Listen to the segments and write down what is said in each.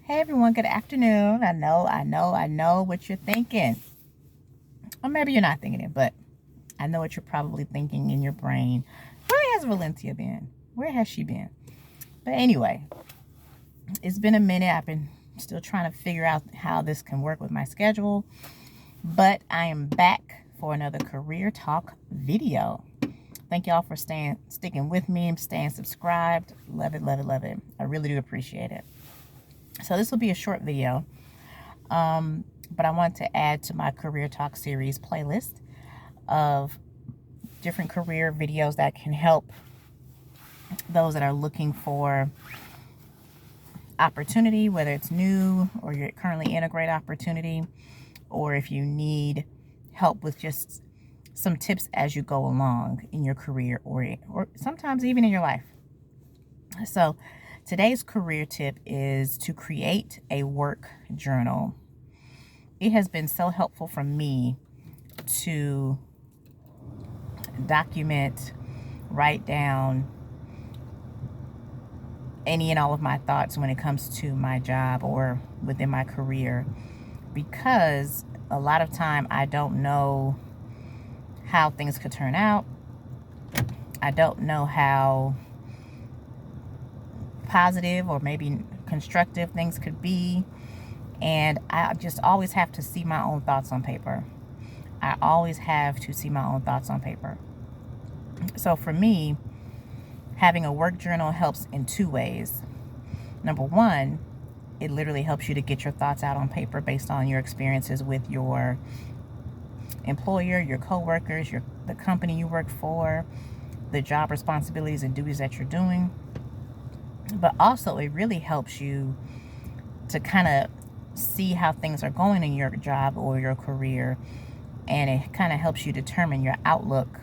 Hey everyone, good afternoon. I know what you're thinking. Or maybe you're not thinking it, but I know what you're probably thinking in your brain. Where has Valencia been? Where has she been? But anyway, it's been a minute. I've been still trying to figure out how this can work with my schedule. But I am back for another career talk video. Thank y'all for sticking with me and staying subscribed. Love it, love it, love it. I really do appreciate it. So this will be a short video. But I want to add to my Career Talk series playlist of different career videos that can help those that are looking for opportunity, whether it's new or you're currently in a great opportunity, or if you need help with just some tips as you go along in your career or sometimes even in your life. So today's career tip is to create a work journal. It has been so helpful for me to document, write down any and all of my thoughts when it comes to my job or within my career, because a lot of time I don't know how things could turn out. I don't know how positive or maybe constructive things could be. And I just always have to see my own thoughts on paper. I always have to see my own thoughts on paper. So for me, having a work journal helps in two ways. Number one, it literally helps you to get your thoughts out on paper based on your experiences with your employer, your coworkers, the company you work for, the job responsibilities and duties that you're doing. But also it really helps you to kind of see how things are going in your job or your career, and it kind of helps you determine your outlook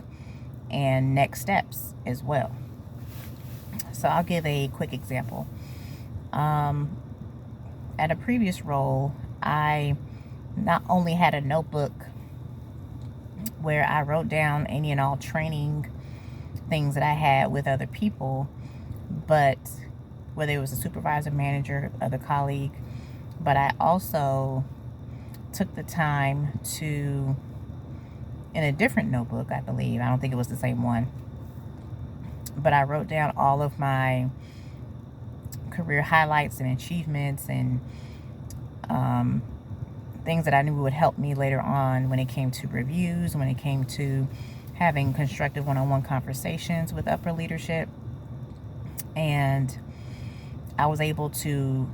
and next steps as well. So I'll give a quick example. At a previous role, I not only had a notebook where I wrote down any and all training things that I had with other people, but whether it was a supervisor, manager, other colleague, but I also took the time to, in a different notebook, I believe, I don't think it was the same one, but I wrote down all of my career highlights and achievements and things that I knew would help me later on when it came to reviews, when it came to having constructive one-on-one conversations with upper leadership. And I was able to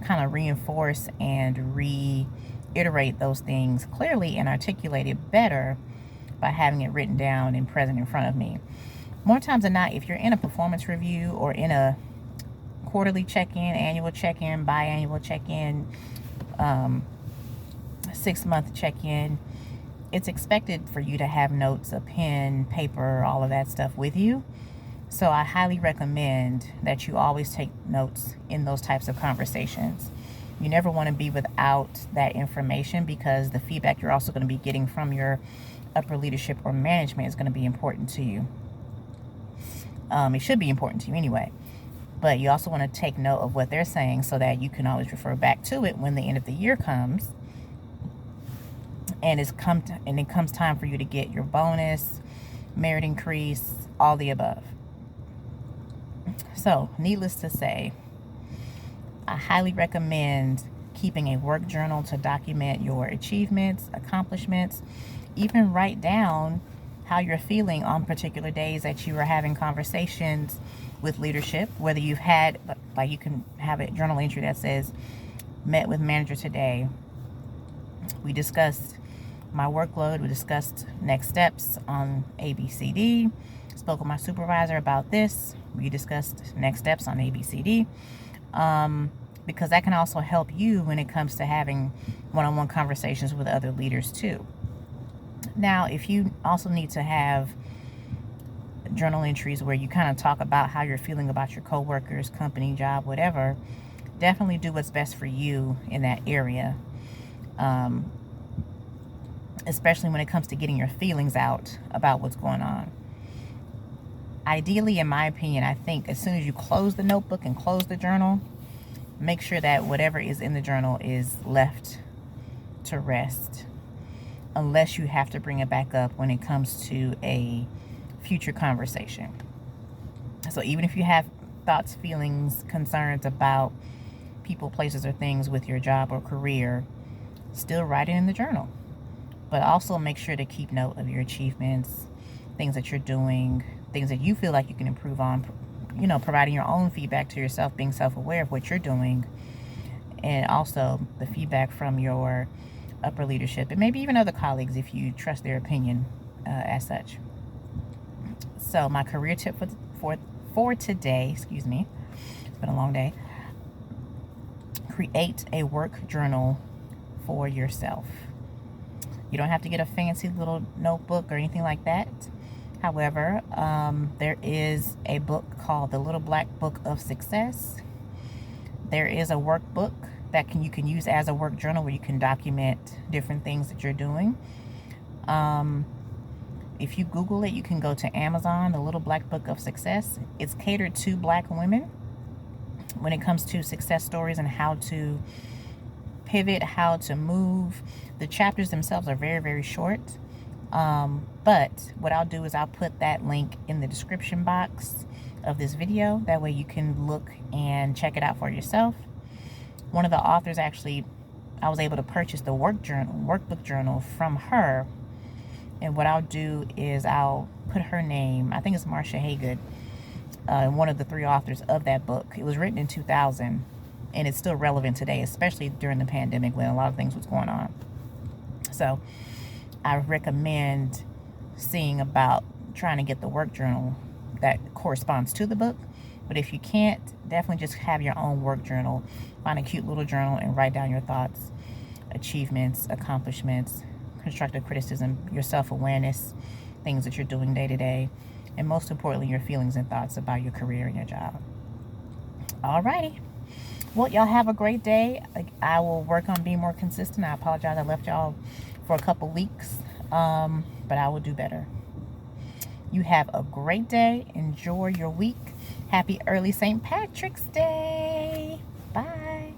kind of reinforce and reiterate those things clearly and articulate it better by having it written down and present in front of me. More times than not, if you're in a performance review or in a quarterly check-in, annual check-in, biannual check-in, 6-month check-in, it's expected for you to have notes, a pen, paper, all of that stuff with you. So I highly recommend that you always take notes in those types of conversations. You never want to be without that information, because the feedback you're also going to be getting from your upper leadership or management is going to be important to you. It should be important to you anyway. But you also want to take note of what they're saying so that you can always refer back to it when the end of the year comes. And it comes time for you to get your bonus, merit increase, all the above. So, needless to say, I highly recommend keeping a work journal to document your achievements, accomplishments, even write down how you're feeling on particular days that you are having conversations with leadership, whether you've had, like, you can have a journal entry that says, met with manager today. We discussed my workload. We discussed next steps on ABCD. Spoke with my supervisor about this. We discussed next steps on ABCD. Because that can also help you when it comes to having one-on-one conversations with other leaders too. Now, if you also need to have journal entries where you kind of talk about how you're feeling about your coworkers, company, job, whatever, definitely do what's best for you in that area. Especially when it comes to getting your feelings out about what's going on. Ideally, in my opinion, I think as soon as you close the notebook and close the journal, make sure that whatever is in the journal is left to rest, unless you have to bring it back up when it comes to a future conversation. So even if you have thoughts, feelings, concerns about people, places, or things with your job or career, still write it in the journal. But also make sure to keep note of your achievements, things that you're doing, things that you feel like you can improve on, you know, providing your own feedback to yourself, being self-aware of what you're doing, and also the feedback from your upper leadership and maybe even other colleagues if you trust their opinion as such. So my career tip for today, excuse me, it's been a long day. Create a work journal for yourself. You don't have to get a fancy little notebook or anything like that. However, there is a book called The Little Black Book of Success. There is a workbook that you can use as a work journal where you can document different things that you're doing. If you Google it, you can go to Amazon, The Little Black Book of Success. It's catered to Black women when it comes to success stories and how to pivot, how to move. The chapters themselves are very, very short. But what I'll do is I'll put that link in the description box of this video. That way you can look and check it out for yourself. One of the authors, actually, I was able to purchase the workbook journal from her. And what I'll do is I'll put her name, I think it's Marcia Haygood, one of the 3 authors of that book. It was written in 2000, and it's still relevant today, especially during the pandemic when a lot of things was going on. So I recommend seeing about trying to get the work journal that corresponds to the book. But if you can't, definitely just have your own work journal. Find a cute little journal and write down your thoughts, achievements, accomplishments, constructive criticism, your self-awareness, things that you're doing day to day, and most importantly, your feelings and thoughts about your career and your job. Alrighty. Well, y'all have a great day. I will work on being more consistent. I apologize I left y'all for a couple weeks, but I will do better. You have a great day. Enjoy your week. Happy early St. Patrick's Day. Bye.